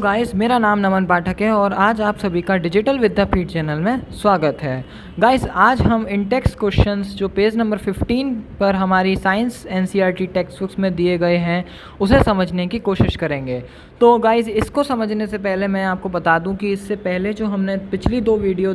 Guys, मेरा नाम नमन पाठक है और आज आप सभी का डिजिटल विद्यापीठ चैनल में स्वागत है। गाइस, आज हम इन टेक्स्ट क्वेश्चंस जो पेज नंबर 15 पर हमारी साइंस एनसीईआरटी टेक्स्ट बुक्स में दिए गए हैं उसे समझने की कोशिश करेंगे। तो गाइस, इसको समझने से पहले मैं आपको बता दूं कि इससे पहले जो हमने पिछली 2 वीडियो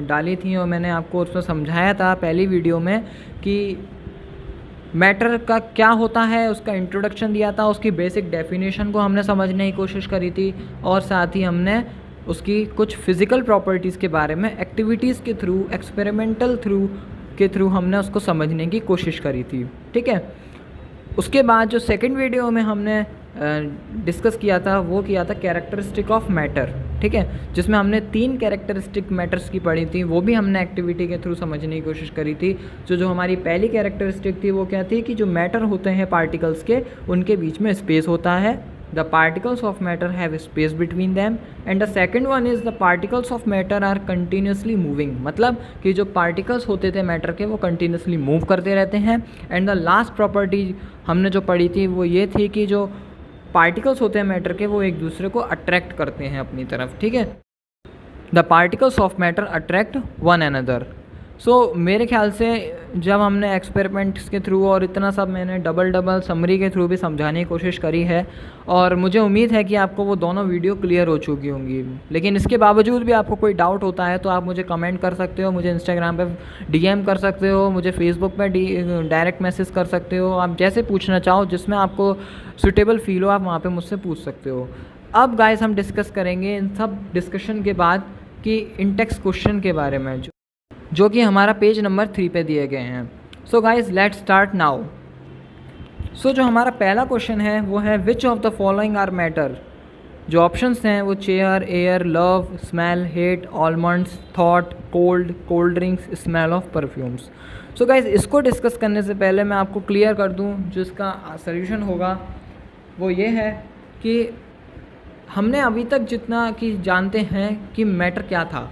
डाली थी और मैंने आपको उसमें समझाया था पहली वीडियो में कि मैटर का क्या होता है, उसका इंट्रोडक्शन दिया था, उसकी बेसिक डेफिनेशन को हमने समझने की कोशिश करी थी और साथ ही हमने उसकी कुछ फिज़िकल प्रॉपर्टीज़ के बारे में एक्टिविटीज़ के थ्रू, एक्सपेरिमेंटल के थ्रू हमने उसको समझने की कोशिश करी थी। ठीक है। उसके बाद जो सेकंड वीडियो में हमने डिस्कस किया था वो किया था कैरेक्टरिस्टिक ऑफ मैटर। ठीक है, जिसमें हमने 3 कैरेक्टरिस्टिक मैटर्स की पढ़ी थी, वो भी हमने एक्टिविटी के थ्रू समझने की कोशिश करी थी। जो हमारी पहली कैरेक्टरिस्टिक थी वो क्या थी कि जो मैटर होते हैं पार्टिकल्स के, उनके बीच में स्पेस होता है। The particles of matter have space between them and the second one is the particles of matter are continuously moving. मतलब कि जो पार्टिकल्स होते थे मैटर के वो कंटिन्यूसली मूव करते रहते हैं। एंड द लास्ट प्रॉपर्टी हमने जो पढ़ी थी वो ये थी कि जो पार्टिकल्स होते हैं मैटर के वो एक दूसरे को अट्रैक्ट करते हैं अपनी तरफ। ठीक है, the particles of matter attract one another. So मेरे ख्याल से जब हमने एक्सपेरिमेंट्स के थ्रू और इतना सब मैंने डबल समरी के थ्रू भी समझाने की कोशिश करी है और मुझे उम्मीद है कि आपको वो दोनों वीडियो क्लियर हो चुकी होंगी। लेकिन इसके बावजूद भी आपको कोई डाउट होता है तो आप मुझे कमेंट कर सकते हो, मुझे इंस्टाग्राम पे डीएम कर सकते हो, मुझे फेसबुक पे डायरेक्ट मैसेज कर सकते हो। आप जैसे पूछना चाहो, जिसमें आपको सूटेबल फील हो, आप वहाँ पर मुझसे पूछ सकते हो। अब गाइस, हम डिस्कस करेंगे इन सब डिस्कशन के बाद कि इन टेक्स्ट क्वेश्चन के बारे में जो कि हमारा पेज नंबर 3 पे दिए गए हैं। So guys, let's start now. So जो हमारा पहला क्वेश्चन है वो है which of the following are matter. जो ऑप्शंस हैं वो chair, air, love, smell, hate, almonds, thought, cold, cold drinks, smell of perfumes. So guys, इसको डिस्कस करने से पहले मैं आपको क्लियर कर दूं जो इसका सल्यूशन होगा वो ये है कि हमने अभी तक जितना कि जानते हैं कि मैटर क्या था,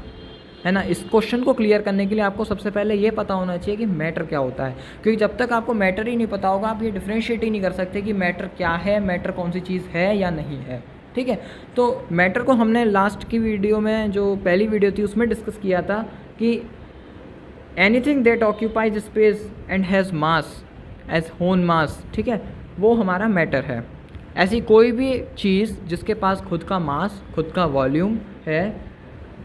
है ना। इस क्वेश्चन को क्लियर करने के लिए आपको सबसे पहले ये पता होना चाहिए कि मैटर क्या होता है, क्योंकि जब तक आपको मैटर ही नहीं पता होगा आप ये डिफ्रेंशिएट ही नहीं कर सकते कि मैटर क्या है, मैटर कौन सी चीज़ है या नहीं है। ठीक है, तो मैटर को हमने लास्ट की वीडियो में, जो पहली वीडियो थी उसमें डिस्कस किया था कि anything that occupies space and has mass as own mass, ठीक है, वो हमारा मैटर है। ऐसी कोई भी चीज़ जिसके पास खुद का मास, खुद का वॉल्यूम है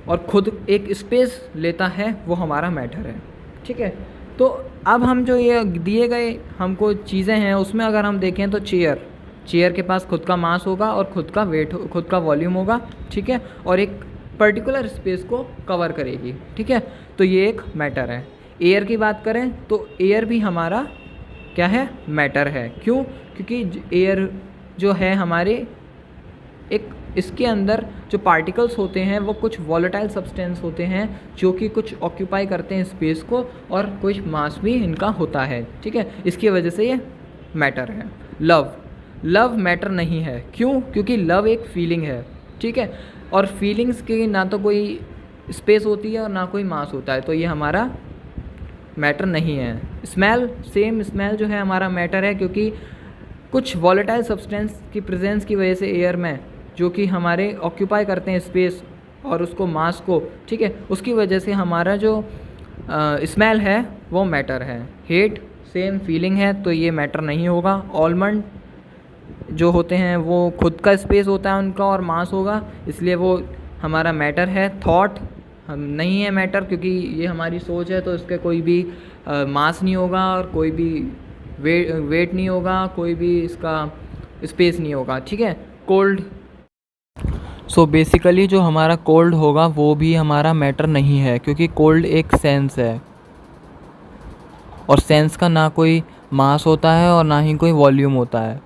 और खुद एक स्पेस लेता है, वो हमारा मैटर है। ठीक है, तो अब हम जो ये दिए गए हमको चीज़ें हैं उसमें अगर हम देखें तो चेयर के पास खुद का मास होगा और खुद का वेट, खुद का वॉल्यूम होगा। ठीक है, और एक पर्टिकुलर स्पेस को कवर करेगी। ठीक है, तो ये एक मैटर है। एयर की बात करें तो एयर भी हमारा क्या है, मैटर है। क्यों? क्योंकि एयर जो है हमारे एक, इसके अंदर जो पार्टिकल्स होते हैं वो कुछ वॉलेटाइल सब्सटेंस होते हैं जो कि कुछ ऑक्यूपाई करते हैं स्पेस को और कुछ मास भी इनका होता है। ठीक है, इसकी वजह से ये मैटर है। लव मैटर नहीं है। क्यों? क्योंकि लव एक फीलिंग है। ठीक है, और फीलिंग्स की ना तो कोई स्पेस होती है और ना कोई मास होता है, तो ये हमारा मैटर नहीं है। स्मेल जो है हमारा मैटर है, क्योंकि कुछ वॉलेटाइल सब्सटेंस की प्रेजेंस की वजह से एयर में, जो कि हमारे ऑक्यूपाई करते हैं स्पेस और उसको मास को, ठीक है, उसकी वजह से हमारा जो स्मेल है वो मैटर है। हेट सेम फीलिंग है, तो ये मैटर नहीं होगा। आलमंड जो होते हैं वो खुद का स्पेस होता है उनका और मास होगा, इसलिए वो हमारा मैटर है। थॉट हम नहीं है मैटर, क्योंकि ये हमारी सोच है, तो इसके कोई भी मास नहीं होगा और कोई भी वेट नहीं होगा, कोई भी इसका स्पेस नहीं होगा। ठीक है, कोल्ड, सो बेसिकली जो हमारा कोल्ड होगा वो भी हमारा मैटर नहीं है, क्योंकि कोल्ड एक सेंस है और सेंस का ना कोई मास होता है और ना ही कोई वॉल्यूम होता है।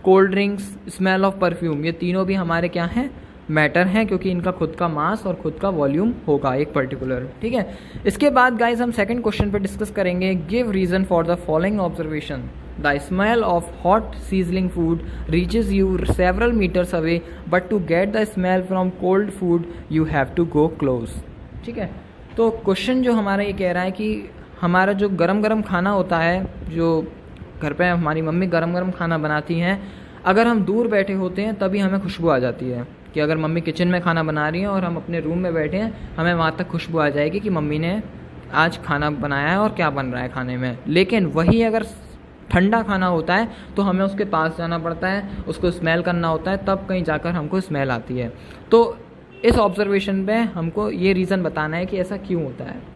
Cold drinks, smell of perfume, ये तीनों भी हमारे क्या हैं, मैटर हैं, क्योंकि इनका खुद का मास और खुद का वॉल्यूम होगा एक पर्टिकुलर। ठीक है, इसके बाद गाइज हम सेकंड क्वेश्चन पे डिस्कस करेंगे। Give reason for the following observation. The smell of hot sizzling food reaches you several meters away, but to get the smell from cold food you have to go close. ठीक है, तो question जो हमारा ये कह रहा है कि हमारा जो गरम गरम खाना होता है, जो घर पे हमारी मम्मी गरम गरम खाना बनाती हैं, अगर हम दूर बैठे होते हैं तभी हमें खुशबू आ जाती है। कि अगर मम्मी किचन में खाना बना रही हैं और हम अपने रूम में बैठे हैं, हमें वहाँ तक खुशबू आ जाएगी कि मम्मी ने आज खाना बनाया है और क्या बन रहा है खाने में। लेकिन वही अगर ठंडा खाना होता है तो हमें उसके पास जाना पड़ता है, उसको स्मेल करना होता है, तब कहीं जाकर हमको स्मेल आती है। तो इस ऑब्जर्वेशन पे हमको ये रीज़न बताना है कि ऐसा क्यों होता है।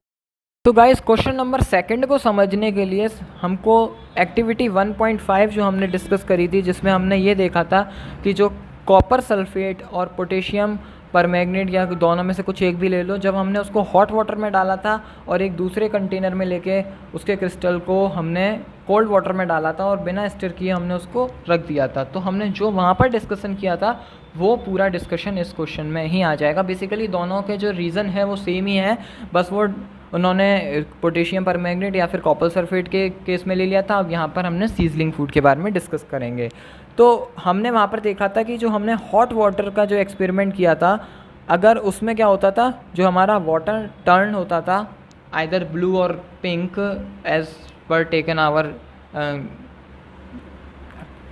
तो गाइस क्वेश्चन नंबर सेकंड को समझने के लिए हमको एक्टिविटी 1.5 जो हमने डिस्कस करी थी, जिसमें हमने ये देखा था कि जो कॉपर सल्फेट और पोटेशियम परमैंगनेट या दोनों में से कुछ एक भी ले लो, जब हमने उसको हॉट वाटर में डाला था और एक दूसरे कंटेनर में लेके उसके क्रिस्टल को हमने कोल्ड वाटर में डाला था और बिना स्टिर किए हमने उसको रख दिया था, तो हमने जो वहाँ पर डिस्कशन किया था वो पूरा डिस्कशन इस क्वेश्चन में ही आ जाएगा। बेसिकली दोनों के जो रीज़न है वो सेम ही है, बस वो उन्होंने पोटेशियम परमैंगनेट या फिर कॉपर सल्फेट के केस में ले लिया था। अब यहाँ पर हमने सीजलिंग फूड के बारे में डिस्कस करेंगे। तो हमने वहाँ पर देखा था कि जो हमने हॉट वाटर का जो एक्सपेरिमेंट किया था, अगर उसमें क्या होता था, जो हमारा वाटर टर्न होता था आइदर ब्लू और pink as per taken our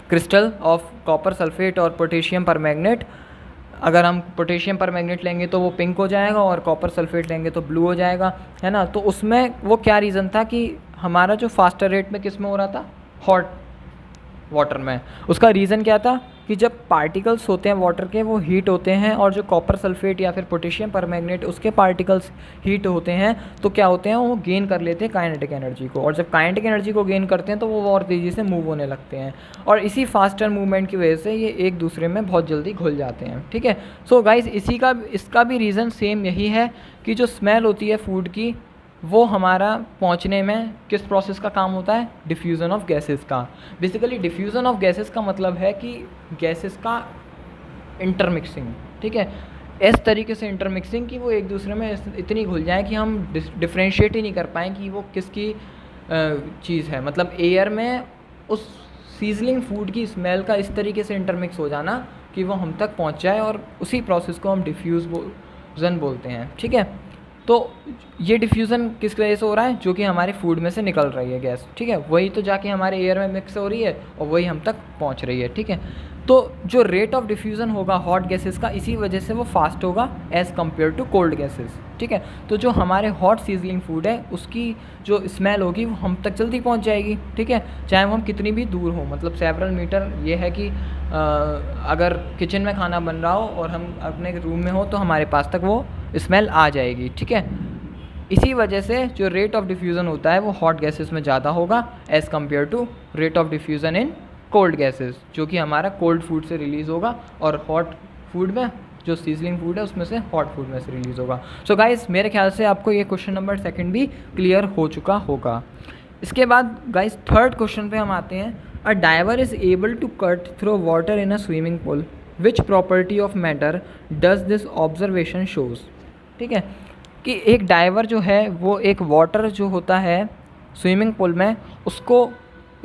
crystal of copper sulphate और पोटेशियम परमैंगनेट। अगर हम पोटेशियम परमैंगनेट लेंगे तो वो पिंक हो जाएगा और कॉपर सल्फेट लेंगे तो ब्लू हो जाएगा, है ना। तो उसमें वो क्या रीज़न था कि हमारा जो फास्टर रेट में किस में हो रहा था, हॉट वाटर में। उसका रीज़न क्या था कि जब पार्टिकल्स होते हैं वाटर के वो हीट होते हैं, और जो कॉपर सल्फेट या फिर पोटेशियम परमैंगनेट उसके पार्टिकल्स हीट होते हैं, तो क्या होते हैं, वो गेन कर लेते हैं काइनेटिक एनर्जी को, और जब काइनेटिक एनर्जी को गेन करते हैं तो वो और तेज़ी से मूव होने लगते हैं, और इसी फास्टर मूवमेंट की वजह से ये एक दूसरे में बहुत जल्दी घुल जाते हैं। ठीक है। सो गाइस इसका भी रीज़न सेम यही है कि जो स्मेल होती है फूड की, वो हमारा पहुंचने में किस प्रोसेस का काम होता है, डिफ्यूज़न ऑफ गैसेस का। बेसिकली डिफ्यूज़न ऑफ गैसेस का मतलब है कि गैसेस का इंटरमिक्सिंग। ठीक है, इस तरीके से इंटरमिक्सिंग कि वो एक दूसरे में इतनी घुल जाए कि हम डिफ्रेंशिएट ही नहीं कर पाएँ कि वो किसकी चीज़ है। मतलब एयर में उस सीजलिंग फूड की स्मेल का इस तरीके से इंटरमिक्स हो जाना कि वो हम तक पहुंच जाए, और उसी प्रोसेस को हम डिफ्यूज़न बोलते हैं। ठीक है। तो ये डिफ्यूज़न किस वजह से हो रहा है, जो कि हमारे फूड में से निकल रही है गैस। ठीक है, वही तो जाके हमारे एयर में मिक्स हो रही है और वही हम तक पहुंच रही है। ठीक है। तो जो रेट ऑफ डिफ्यूज़न होगा हॉट गैसेस का, इसी वजह से वो फास्ट होगा as compare to cold gases. ठीक है। तो जो हमारे हॉट सीजलिंग फूड है उसकी जो स्मेल होगी वो हम तक जल्दी पहुंच जाएगी। ठीक है, चाहे वो हम कितनी भी दूर हो, मतलब सेवरल मीटर। ये है कि अगर किचन में खाना बन रहा हो और हम अपने रूम में हो तो हमारे पास तक वो स्मेल आ जाएगी। ठीक है। इसी वजह से जो रेट ऑफ डिफ्यूज़न होता है वो हॉट गैसेस में ज़्यादा होगा as compare to rate of diffusion in cold gases, जो कि हमारा कोल्ड फूड से रिलीज़ होगा, और हॉट फूड में जो सीजलिंग फूड है उसमें से हॉट फूड में से रिलीज़ होगा। सो गाइस मेरे ख्याल से आपको ये क्वेश्चन नंबर सेकंड भी क्लियर हो चुका होगा। इसके बाद गाइस थर्ड क्वेश्चन पे हम आते हैं। A diver is able to cut through water in a swimming pool, which property of matter does this observation shows. ठीक है, कि एक डाइवर जो है वो एक वाटर जो होता है स्विमिंग पूल में, उसको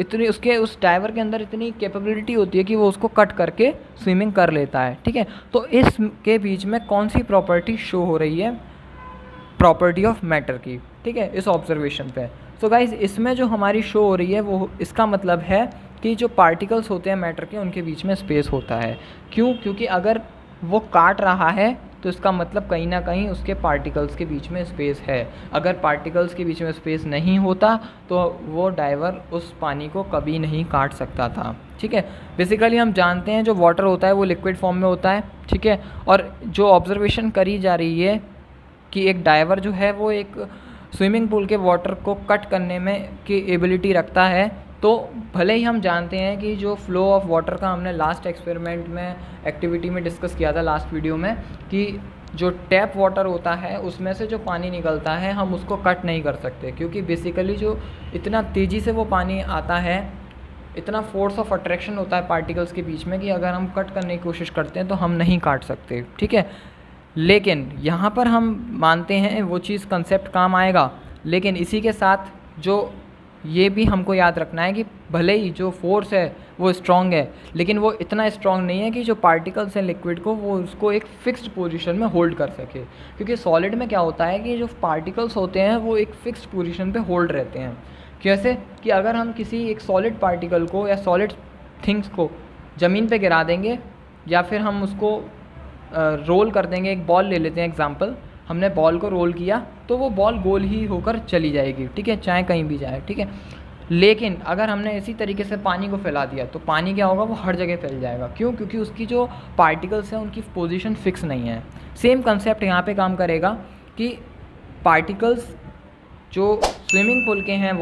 इतनी उसके उस डाइवर के अंदर इतनी कैपेबिलिटी होती है कि वो उसको कट करके स्विमिंग कर लेता है। ठीक है। तो इसके बीच में कौन सी प्रॉपर्टी शो हो रही है, प्रॉपर्टी ऑफ मैटर की। ठीक है, इस ऑब्जर्वेशन पे। सो गाइस इसमें जो हमारी शो हो रही है वो, इसका मतलब है कि जो पार्टिकल्स होते हैं मैटर के, उनके बीच में स्पेस होता है। क्यों? क्योंकि अगर वो काट रहा है तो इसका मतलब कहीं ना कहीं उसके पार्टिकल्स के बीच में स्पेस है। अगर पार्टिकल्स के बीच में स्पेस नहीं होता तो वो डाइवर उस पानी को कभी नहीं काट सकता था। ठीक है। बेसिकली हम जानते हैं जो वाटर होता है वो लिक्विड फॉर्म में होता है। ठीक है। और जो ऑब्जर्वेशन करी जा रही है कि एक डाइवर जो है वो एक स्विमिंग पूल के वाटर को कट करने में की एबिलिटी रखता है, तो भले ही हम जानते हैं कि जो फ्लो ऑफ वाटर का हमने लास्ट एक्सपेरिमेंट में एक्टिविटी में डिस्कस किया था लास्ट वीडियो में, कि जो टैप वाटर होता है उसमें से जो पानी निकलता है हम उसको कट नहीं कर सकते, क्योंकि बेसिकली जो इतना तेज़ी से वो पानी आता है, इतना फोर्स ऑफ अट्रैक्शन होता है पार्टिकल्स के बीच में कि अगर हम कट करने की कोशिश करते हैं तो हम नहीं काट सकते। ठीक है। लेकिन यहाँ पर हम मानते हैं वो चीज़ कंसेप्ट काम आएगा, लेकिन इसी के साथ जो ये भी हमको याद रखना है कि भले ही जो फोर्स है वो स्ट्रॉन्ग है, लेकिन वो इतना स्ट्रॉन्ग नहीं है कि जो पार्टिकल्स हैं लिक्विड को वो उसको एक फ़िक्स्ड पोजीशन में होल्ड कर सके। क्योंकि सॉलिड में क्या होता है कि जो पार्टिकल्स होते हैं वो एक फ़िक्स्ड पोजीशन पे होल्ड रहते हैं। कैसे? कि अगर हम किसी एक सॉलिड पार्टिकल को या सॉलिड थिंग्स को ज़मीन पे गिरा देंगे, या फिर हम उसको रोल कर देंगे, एक बॉल ले लेते हैं एग्जांपल, हमने बॉल को रोल किया तो वो बॉल गोल ही होकर चली जाएगी, ठीक है, चाहे कहीं भी जाए, ठीक है। लेकिन अगर हमने इसी तरीके से पानी को फैला दिया तो पानी क्या होगा, वो हर जगह फैल जाएगा। क्यों? क्योंकि उसकी जो पार्टिकल्स हैं उनकी पोजीशन फिक्स नहीं है। सेम कंसेप्ट यहाँ पे काम करेगा कि पार्टिकल्स जो स्विमिंग पूल के हैं,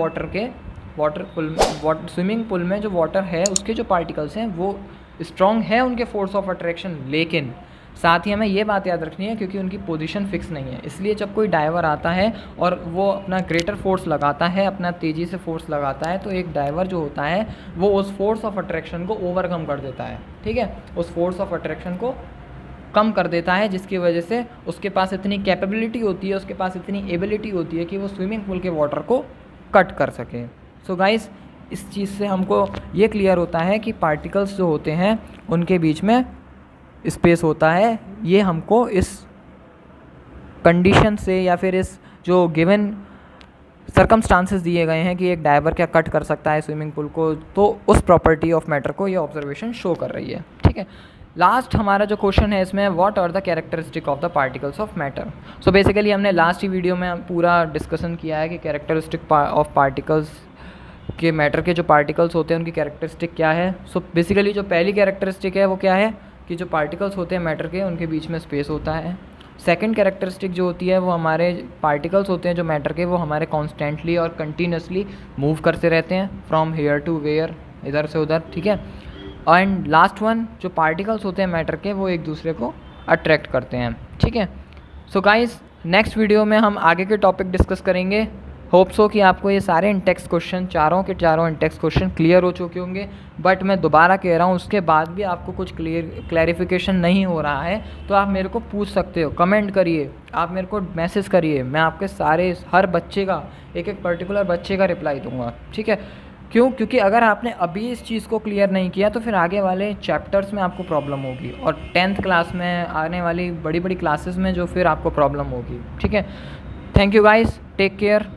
स्विमिंग पूल में जो वाटर है उसके जो पार्टिकल्स हैं वो स्ट्रॉन्ग है उनके फोर्स ऑफ अट्रैक्शन, लेकिन साथ ही हमें ये बात याद रखनी है क्योंकि उनकी पोजीशन फिक्स नहीं है। इसलिए जब कोई डाइवर आता है और वो अपना ग्रेटर फोर्स लगाता है, अपना तेज़ी से फोर्स लगाता है, तो एक डाइवर जो होता है वो उस फोर्स ऑफ अट्रैक्शन को ओवरकम कर देता है, ठीक है, उस फोर्स ऑफ अट्रैक्शन को कम कर देता है, जिसकी वजह से उसके पास इतनी कैपेबिलिटी होती है, उसके पास इतनी एबिलिटी होती है कि वो स्विमिंग पूल के वाटर को कट कर सके। सो गाइस, इस चीज़ से हमको ये क्लियर होता है कि पार्टिकल्स जो होते हैं उनके बीच में स्पेस होता है। ये हमको इस कंडीशन से या फिर इस जो गिवन सर्कमस्टांसेस दिए गए हैं कि एक डाइवर क्या कट कर सकता है स्विमिंग पूल को, तो उस प्रॉपर्टी ऑफ मैटर को ये ऑब्जर्वेशन शो कर रही है, ठीक है। लास्ट हमारा जो क्वेश्चन है इसमें, what are the characteristic of the particles of matter. So basically हमने लास्ट ही वीडियो में पूरा डिस्कशन किया है कि कैरेक्टरिस्टिक ऑफ पार्टिकल्स के मैटर के जो पार्टिकल्स होते हैं उनकी कैरेक्टरिस्टिक क्या है। सो बेसिकली जो पहली कैरेक्टरिस्टिक है वो क्या है कि जो पार्टिकल्स होते हैं मैटर के उनके बीच में स्पेस होता है। सेकंड कैरेक्टरिस्टिक जो होती है वो हमारे पार्टिकल्स होते हैं जो मैटर के, वो हमारे कॉन्स्टेंटली और कंटिन्यूसली मूव करते रहते हैं फ्रॉम हेयर टू वेयर, इधर से उधर, ठीक है। एंड लास्ट वन, जो पार्टिकल्स होते हैं मैटर के वो एक दूसरे को अट्रैक्ट करते हैं, ठीक है। सो गाइस, नेक्स्ट वीडियो में हम आगे के टॉपिक डिस्कस करेंगे। होप सो कि आपको ये सारे इंटेक्स क्वेश्चन, चारों के चारों इंटेक्स क्वेश्चन क्लियर हो चुके होंगे। बट मैं दोबारा कह रहा हूँ, उसके बाद भी आपको कुछ क्लैरिफिकेशन नहीं हो रहा है तो आप मेरे को पूछ सकते हो, कमेंट करिए, आप मेरे को मैसेज करिए, मैं आपके सारे हर बच्चे का, एक एक पर्टिकुलर बच्चे का रिप्लाई दूंगा, ठीक है। क्यों? क्योंकि अगर आपने अभी इस चीज़ को क्लियर नहीं किया तो फिर आगे वाले चैप्टर्स में आपको प्रॉब्लम होगी, और 10th क्लास में, आने वाली बड़ी बड़ी क्लासेस में जो फिर आपको प्रॉब्लम होगी, ठीक है। Thank you guys, take care.